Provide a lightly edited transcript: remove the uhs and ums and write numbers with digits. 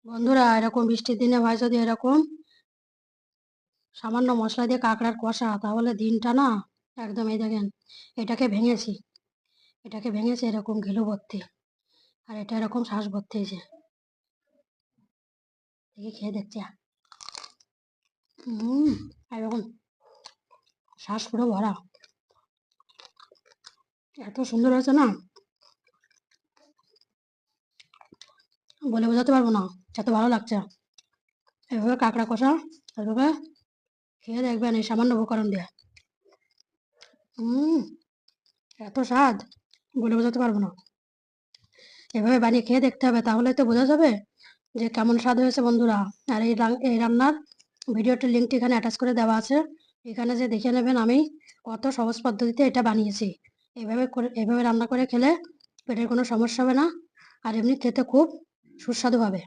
বন্ধুরা, এরকম বৃষ্টির দিনে ভাই যদি এরকম সামান্য মশলা দিয়ে কাঁকড়ার কষা, তাহলে দিনটা না একদম। এই দেখেন, এটাকে ভেঙেছি এটাকে ভেঙেছি এরকম ঘিলু ভর্তি, আর এটা এরকম শ্বাস ভর্তি। এই যে দেখি, খেয়ে দেখছি। এরকম শ্বাস পুরো ভরা, এত সুন্দর হয়েছে না, বলে বোঝাতে পারবো না, এত ভালো লাগছে। এভাবে কাঁকড়া কষা এভাবে খেয়ে দেখবেন এই সামান্য উপকরণ দিয়ে। এত স্বাদ, বলে বোঝাতে পারবো না। এভাবে বানিয়ে খেয়ে দেখতে হবে, তাহলে তো বোঝা যাবে যে কেমন স্বাদ হয়েছে বন্ধুরা। আর এই রান্নার ভিডিওটির লিঙ্কটি এখানে অ্যাটাচ করে দেওয়া আছে, এখানে যে দেখে নেবেন আমি কত সহজ পদ্ধতিতে এটা বানিয়েছি। এভাবে রান্না করে খেলে পেটের কোনো সমস্যা হবে না, আর এমনি খেতে খুব সুস্বাদু হবে।